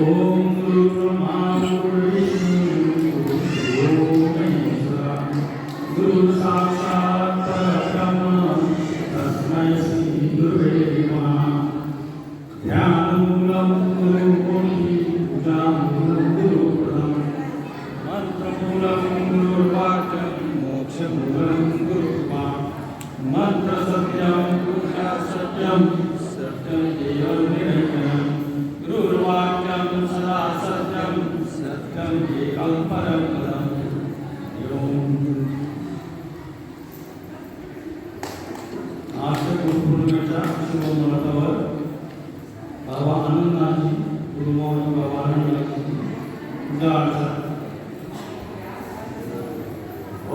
ओम गुरु ब्रह्मा गुरु विष्णु गुरु महेश्वरा गुरु साक्षात् परब्रह्म तस्मै श्री गुरुवे नमः। ध्यानमूलं गुरुमूर्ति पूजामूलं गुरुपदं मंत्रमूलं गुरुवाक्यं मोक्षमूलं गुरुवाक् मंत्रसत्यं पूजा सत्यं सत्यं एवं निरंजनं गुरुर्वाक्यं सदा सत्यं सत्यं एकं परं पदम्। आज से गुरु पूर्णिमेचा शुभ मुहूर्तावर बाबा आनंदनाथजी गुरुमौली बाबा आनंदनाथजी पूजा अर्चना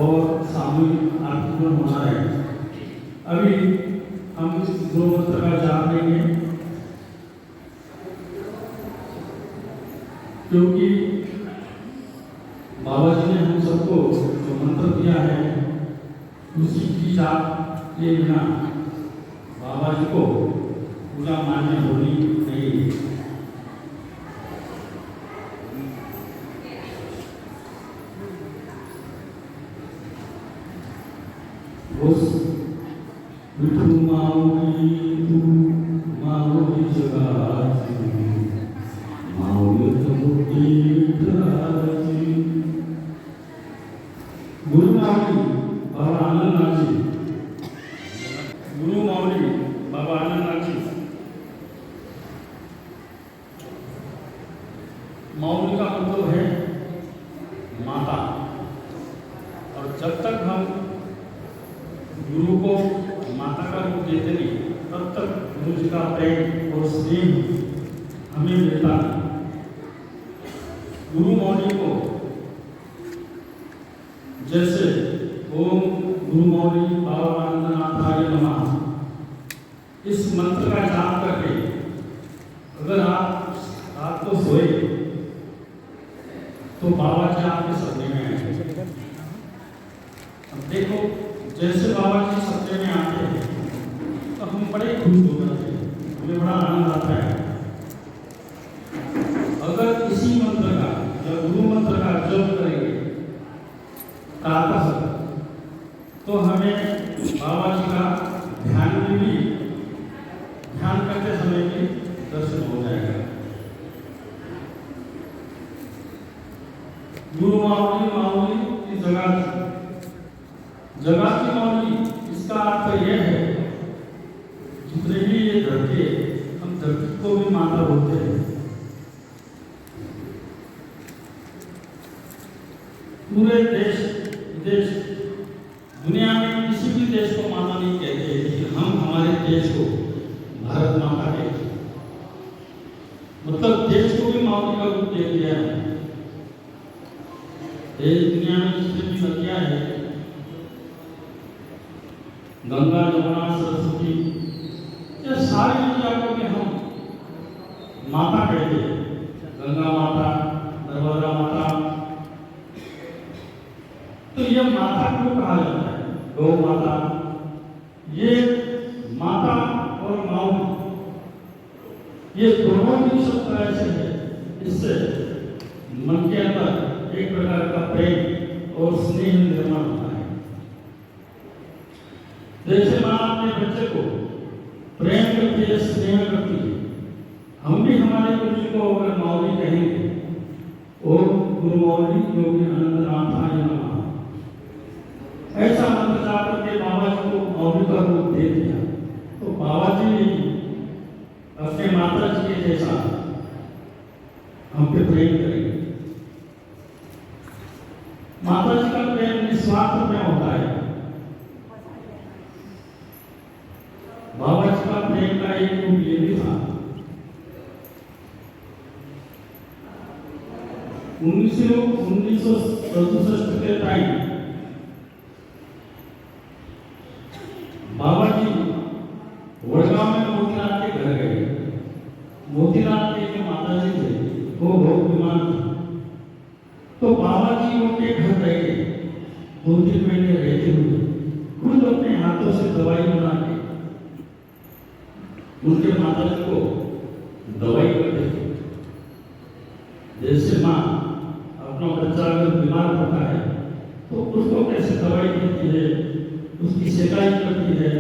और सामूहिक आरती होना है। अभी हम इस गुरु मंत्र का जाप लेंगे, क्योंकि बाबा जी ने हम सबको जो मंत्र दिया है उसी की जाप के बिना बाबा जी को पूजा मान्य होनी नहीं। उस विठू माऊली तू माऊली जगाची माऊली तमुटी विठराची। गुरु माऊली बाबा आनंदनाथ जी, गुरु माऊली बाबा आनंदनाथ जी। माऊली का मतलब है माता, और जब तक हम गुरु को माता का रूप देते नहीं तब तक गुरु जी का प्रेम और स्नेह हमें मिलता नहीं। गुरु मौली को जैसे ओम गुरु मौली बाबा आनंदनाथाय नमः इस मंत्र का जाप करके अगर आप रात को सोए तो बाबा जी आपके सपने में आएंगे। अब देखो, जैसे बाबा जी सपने में आते हैं तो हम बड़े खुश हो जाते हैं, हमें बड़ा आनंद आता है। अगर इसी मंत्र का या गुरु मंत्र का जप करेंगे प्रातः तो हमें बाबा जी का ध्यान में भी ध्यान करते समय भी दर्शन हो जाएगा। गुरु माऊली माऊली की जगह की माऊली, इसका अर्थ यह है जितने भी ये धरती, हम धरती को भी माता बोलते हैं। पूरे देश विदेश दुनिया में किसी भी देश को माता नहीं कहते, लेकिन हम हमारे देश को भारत माता कहते हैं। मतलब देश को भी माता का रूप दे दिया है। देश दुनिया में जितनी भी नदियां हैं, गंगा जमुना सरस्वती, ये सारी नदियों को भी हम माता कहते हैं। गंगा माता, नर्मदा माता, तो ये माता क्यों कहा जाता है? गौ माता, ये माता और माऊ ये दोनों भी शब्द ऐसे हैं, इससे मन के अंदर एक प्रकार का प्रेम और स्नेह निर्माण होता है। जैसे माँ अपने बच्चे को प्रेम करती है, स्नेह करती है, हम भी हमारे गुरु जी को अगर माऊली कहेंगे, ओम गुरु माऊली योगी आनंदनाथाय नमः, ऐसा मंत्र जाप करके बाबा जी को माऊली का रूप दे दिया, तो बाबा जी अपने माता जी के जैसा हम पे प्रेम करेंगे। माता जी का प्रेम निस्वार्थ में होता है। बाबा जी का प्रेम का एक रूप ये भी था। 1967 के टाइम बाबा जी वड़गांव में मोतीलाल के घर गए। मोतीलाल के जो माता जी थे वो बहुत बीमार थे, तो बाबा जी उनके घर रह गए। 2-3 महीने रहते हुए खुद अपने हाथों से दवाई बना के उनके माता जी को दवाई करते थे। जैसे माँ अपना बच्चा अगर बीमार होता है तो उसको कैसे दवाई देती है, उसकी सेकाई करती है,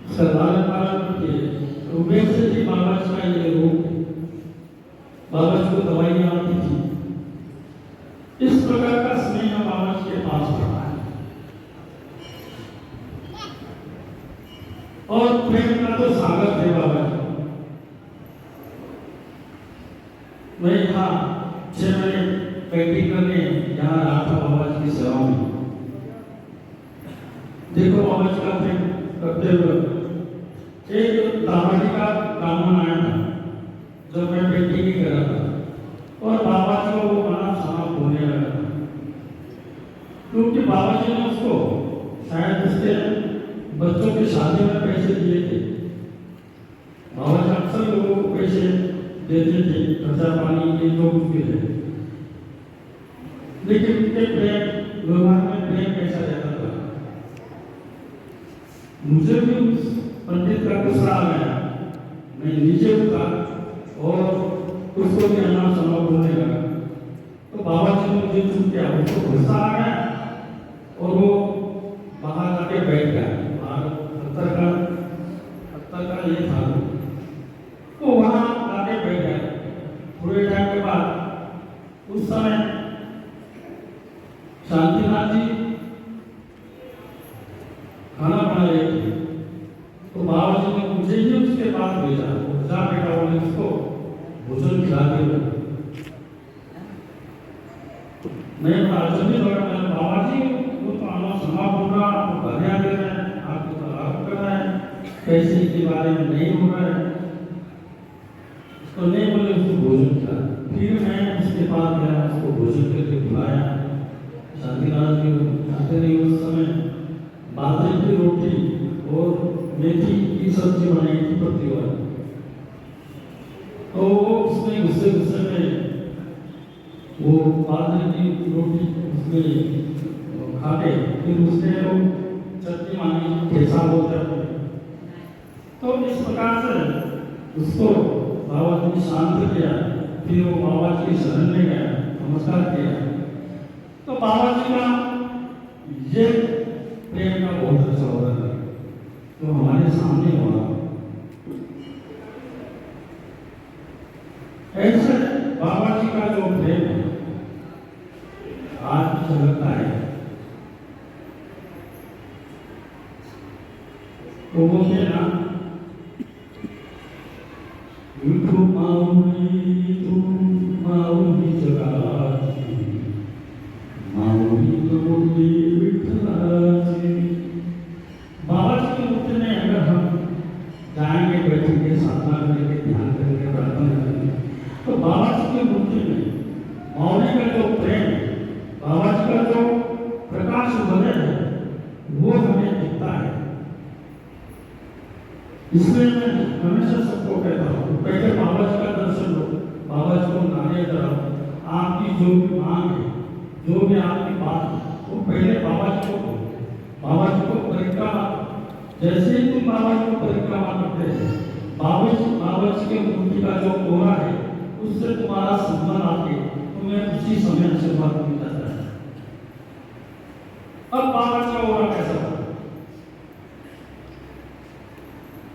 उसका लालन पालन करती है, तो वैसे ही बाबा जी का ये रोग, बाबा जी को दवाइयाँ आती थी। इस प्रकार का स्नेह बाबा जी के पास पड़ा है और प्रेम का तो सागर थे बाबा जी। मैं यहाँ 6 महीने पेंटिंग करने यहाँ रहा था बाबा जी की सेवा में। देखो बाबा जी का प्रेम करते हुए एक दामाडी का ब्राह्मण आया था जब मैं पेंटिंग ही कर रहा था और बाबा जी को वो गाना समाप्त होने लगा था, क्योंकि बाबा जी ने उसको शायद उसके बच्चों की शादी में पैसे दिए थे। बाबा जी अक्सर लोगों को पैसे देते थे, खर्चा पानी ये जो कुछ भी है, लेकिन उनके प्रेम व्यवहार में प्रेम कैसा रहता था। मुझे भी उस पंडित का गुस्सा आ गया, मैं नीचे उठा और उसको भी अनाम समाप्त बोलने लगा, तो बाबा जी ने मुझे चुप किया, उसको गुस्सा आ गया और वो बाहर जाके बैठ गया। बाहर पत्थर का ये था, तो वहां जाके बैठ गया। थोड़े टाइम के बाद उस समय शांतिनाथ जी खाना बना रहे थे, तो बाबा जी ने मुझे ही उसके पास भेजा, जा बेटा बोले उसको भोजन खिला के लो। मैं अचंभित हो गया, बाबा जी वो तो आना समाप्त होगा, आपको घर आ गए हैं, आपको तलाक कर रहा है, पैसे के बारे में नहीं हो रहा है, तो नहीं बोले उसको भोजन खिला। फिर मैं उसके पास गया, उसको भोजन करके बुलाया। शांतिनाथ जी आते नहीं, उस समय बाजरे की रोटी और मेथी की सब्जी बनाई थी पत्ती वाली, तो उसमें गुस्से में वो बाजरे की रोटी उसमें खा के फिर उसने वो चटनी मांगी, ठेसा बोलते हैं। तो इस प्रकार से उसको बाबा जी ने शांत किया, फिर वो बाबा जी की शरण में गया, नमस्कार किया। तो बाबा जी का ये प्रेम का बहुत अच्छा उदाहरण है जो हमारे सामने हुआ। ऐसे बाबा जी का जो प्रेम है आज भी झलकता है। तो वो कहना विठू माऊली जगाची, माऊली गौरी विठ्ठलाची। बाबा जी की मूर्ति में अगर हम जाएंगे, बैठेंगे, साधना करेंगे, ध्यान करेंगे, प्रार्थना करेंगे, तो बाबा जी की मूर्ति में माऊली का जो प्रेम, बाबा जी का जो प्रकाश बने है, वो हमें दिखता है। इसलिए मैं हमेशा सबको कहता हूँ, पहले बाबा जी का दर्शन लो, बाबा जी को नारियल चढ़ाओ, आपकी जो भी मांग है, जो भी आपकी बात है, वो पहले बाबा जी को बोलो, बाबा जी को परिक्रमा। जैसे ही तुम बाबा जी को परिक्रमा करते हैं, बाबा जी के मूर्ति का जो कोरा है उससे तुम्हारा संबंध आके तुम्हें उसी समय आशीर्वाद मिल जाता है। अब बाबा जी का कोरा कैसा था?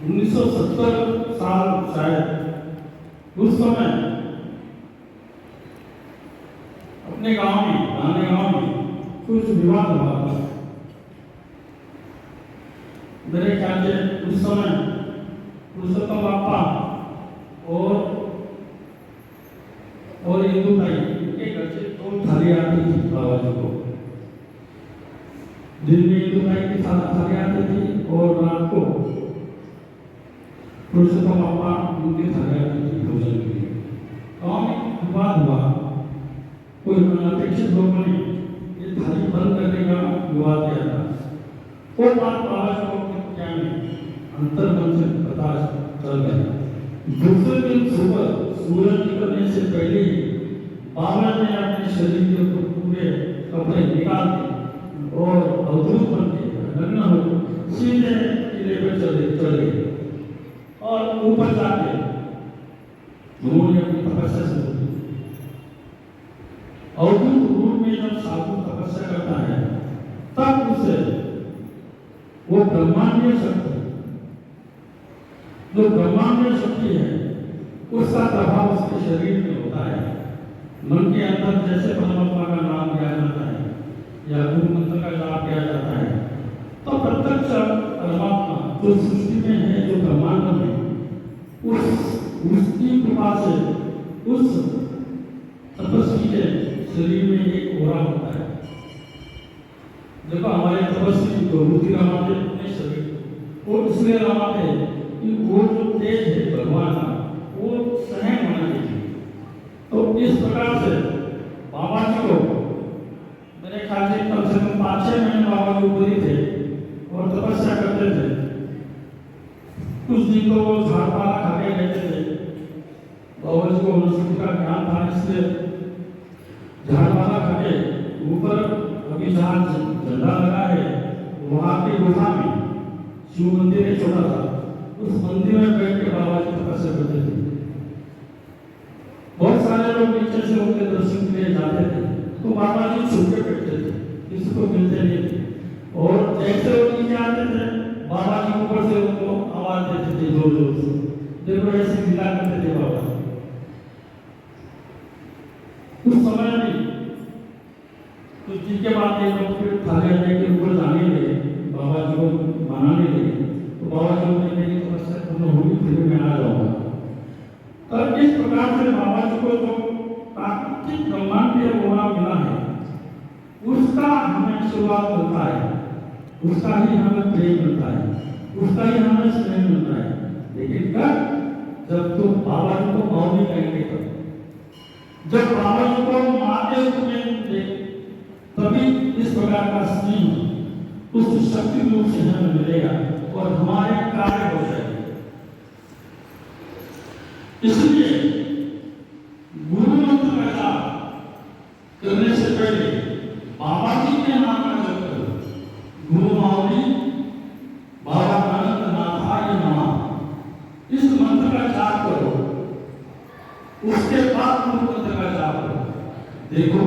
1970 साल शायद उस समय अपने गांव में कुछ विवाद हुआ था। मेरे ख्याल से उस समय पुरुषोत्तम बापा और हिंदू भाई के घर से 2 थाली आती थी बाबा जी को। दिन में हिंदू भाई की थाली आती थी और रात को पुरुषोत्तम बापा उनकी थाली आती थी भोजन के लिए। गाँव में विवाद हुआ, कोई अनपेक्षित लोगों ने ये थाली बंद करने का विवाद किया था। वो बात बाबा जी को क्या में अंतर्मन से पता चल गया। दूसरे दिन सुबह सूरज निकलने से पहले ही बाबा ने अपने शरीर के पूरे कपड़े निकाल दिए और अवधूत बन के नग्न हो सीधे किले पर चले गए और ऊपर जाके उन्होंने अपनी तपस्या से तपस्या करता है तब उसे वो ब्रह्मांडीय शक्ति, जो ब्रह्मांडीय शक्ति है उसका प्रभाव उसके शरीर में होता है। मन के अंदर जैसे परमात्मा का नाम लिया जाता है या गुरु मंत्र का जाप किया जाता है तो प्रत्यक्ष परमात्मा जो सृष्टि में है, जो ब्रह्मांड में, उसकी कृपा से उस तपस्वी के शरीर में एक ओरा होता है। देखो हमारे तपस्वी को बुद्धि रमाते अपने शरीर को, वो इसलिए रमाते कि वो जो तेज है भगवान का वो सहन होना चाहिए। तो इस प्रकार से बाबा जी को मेरे ख्याल से कम 5-6 महीने बाबा जी ऊपर ही थे और तपस्या करते थे। कुछ दिन तो वो झाड़पाला खा के रहते थे। बाबा जी को अनुसूति का ज्ञान था इसलिए झाड़पाला खा के ऊपर अभी जहाँ झंडा लगा है वहाँ की गुफा में शिव मंदिर है छोटा सा, उस मंदिर में बैठ के बाबा जी तपस्या करते थे। बहुत सारे लोग नीचे से उनके दर्शन के लिए जाते थे तो बाबा जी छुप के बैठते थे, किसी को मिलते नहीं थे। और जैसे वो नीचे आते थे बाबा जी ऊपर से उनको आवाज देते थे जोर जोर से, देखो ऐसे गिला करते थे बाबा जी। उस समय में कुछ दिन के बाद ये लोग फिर थाले के ऊपर जाने लगे, बाबा जी को मनाने लगे। तो बाबा जी ने मेरी तपस्या पूर्ण होगी फिर मैं आ जाऊंगा। और इस प्रकार से बाबा जी को जो प्राकृतिक ब्रह्मांडीय ओरा मिला है उसका हमें शुरुआत होता है, उसका ही हमें प्रेम मिलता है, उसका ही हमें स्नेह मिलता है। लेकिन कब? जब तुम बाबा जी को मौली कहेंगे तब, जब बाबा जी को माँ के रूप में तभी इस प्रकार का स्नेह उस शक्ति रूप से हमें मिलेगा और हमारे कार्य हो जाएंगे। इसलिए गुरु मंत्र का जाप करने से पहले बाबा जी के नाम का जप करो। गुरु माऊली बाबा अनंत नाथाय नमः, इस मंत्र का जाप करो। उसके बाद गुरु मंत्र का जाप करो। देखो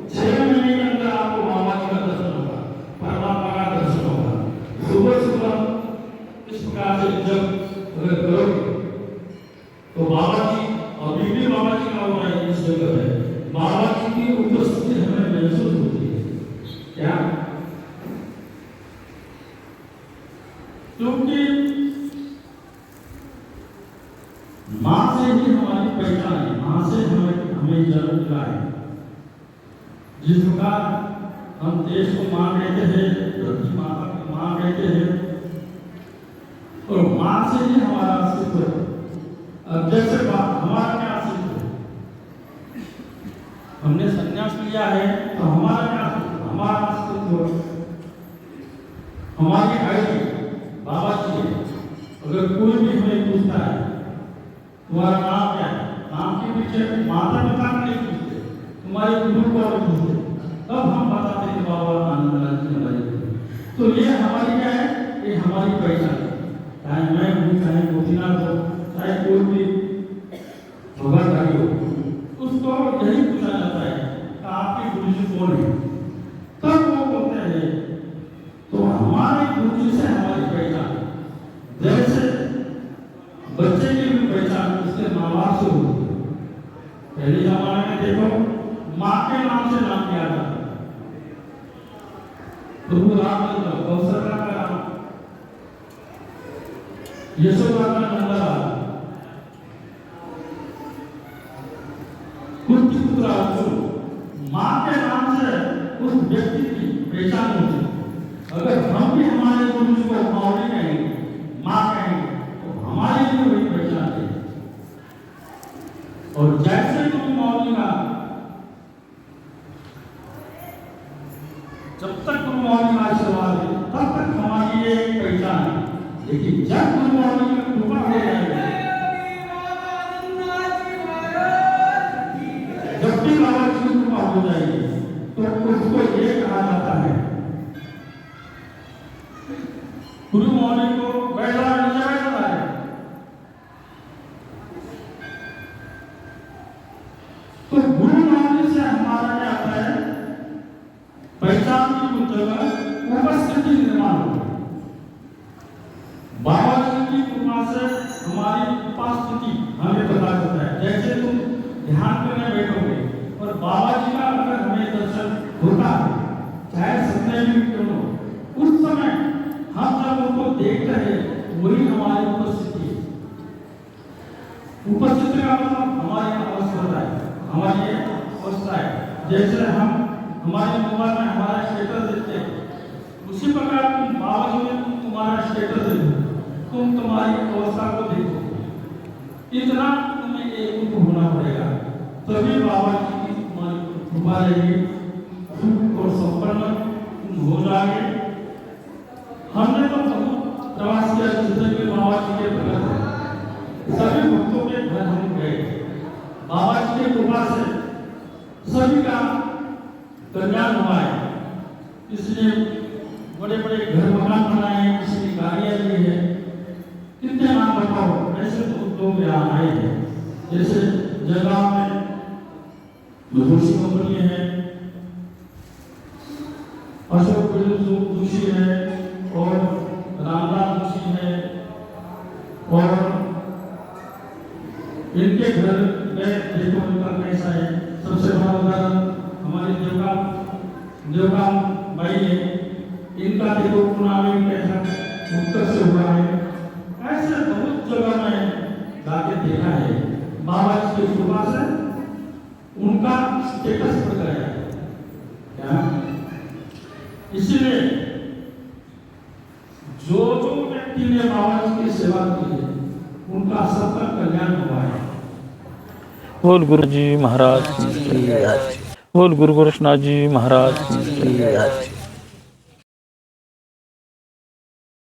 6 महीने के अंदर आपको बाबा जी का दर्शन होगा, परमात्मा का दर्शन होगा। सुबह सुबह इस प्रकार से जब अगर करोगे तो बाबा जी, अभी भी बाबा जी का हो रहा है इस जगह में, बाबा जी की उपस्थिति हमें महसूस होती है। क्या? क्योंकि माँ से ही हमारी पहचान है, माँ से हमें जन्म मिला है। जिस प्रकार हम देश को माँ कहते हैं, धरती माता को माँ कहते हैं, और माँ से ही हमारा अस्तित्व है। अब जैसे हमारा क्या अस्तित्व है? हमने संन्यास लिया है तो हमारा क्या अस्तित्व? हमारा अस्तित्व हमारी आईडी बाबा जी है। अगर कोई भी हमें पूछता है तुम्हारा नाम क्या है, नाम के पीछे माता पिता को नहीं पूछते, तुम्हारे गुरु को पूछते, तब हम बताते कि बाबा आनंद जी हमारे। तो ये हमारी क्या है? ये हमारी पहचान है। चाहे मैं हूँ, चाहे गोपीनाथ हो, चाहे कोई भी भगवान हो, उसको यही पूछा जाता है कि आपके गुरु जी कौन है। तब वो बोलते हैं तो हमारे गुरु जी से हमारी पहचान, जैसे बच्चे की भी पहचान उसके माँ बाप से होती है। पहले जमाने में देखो माँ के नाम से नाम किया जाता, प्रभु रामचंद्र, कौशल्या का नाम, यशोदा का नंदलाल, कुंती पुत्र अर्जुन, माँ के नाम से उस व्यक्ति की पहचान होती है। अगर हम भी हमारे गुरु जी को मौली कहेंगे, माँ कहेंगे, तो हमारी भी वही पहचान है। और जैसे गुरु मौली का, जब तक गुरु मौली का आशीर्वाद है तब तक हमारी ये पहचान है। लेकिन जब गुरु मौली का कृपा हो जाएगी, जब भी बाबा जी की कृपा हो जाएगी तो उसको ये कहा जाता है, गुरु मौली को बैठा नीचे बैठता है। तो गुरु मौली से हमारा क्या आता है? की कृपा से हमारी उपस्थिति हमें पता चलता है। जैसे तुम ध्यान करने बैठोगे और बाबा जी का अगर हमें दर्शन होता है, चाहे सपने में क्यों हो, उस समय हम जब उनको देख रहे वही हमारी उपस्थिति है। उपस्थिति का मतलब हमारी अवस्था है, हमारी अवस्था है। जैसे हम हमारे मोबाइल में हमारा स्टेटस देखते हैं, उसी प्रकार तुम बाबा जी में तुम्हारा स्टेटस देखो, तुम तुम्हारी अवस्था को देखो। इतना तुम्हें एक होना पड़ेगा, तभी बाबा जी की तुम्हारी कृपा रहेगी, सुख और संपन्न तुम हो जाओगे। हमने तो बहुत प्रवास किया, जितने भी बाबा जी के भक्त हैं, सभी भक्तों के घर हम गए। बाबा जी की कृपा से सभी का कल्याण हुआ है, इसलिए बड़े बड़े घर मकान बनाए हैं, किसी ने गाड़ियां ली है। कितने नाम बताओ, ऐसे बहुत लोग यहाँ आए हैं। जैसे जलगांव में जोशी कंपनी है, अशोक जोशी है और रामलाल जोशी है, और इनके घर में देखो उनका कैसा है। सबसे बड़ा उदाहरण हमारे देवगाम भाई है, इनका देखो पुणे में कैसा उत्तर से हुआ है। ऐसे बहुत जगह में जाके देखा है, बाबा जी की कृपा से उनका स्टेटस बढ़ गया है क्या। इसलिए जो जो व्यक्ति ने बाबा जी की सेवा की है, उनका सबका कल्याण हुआ है। बोल गुरु जी महाराज, बोल गुरु गोरक्षनाथ जी महाराज।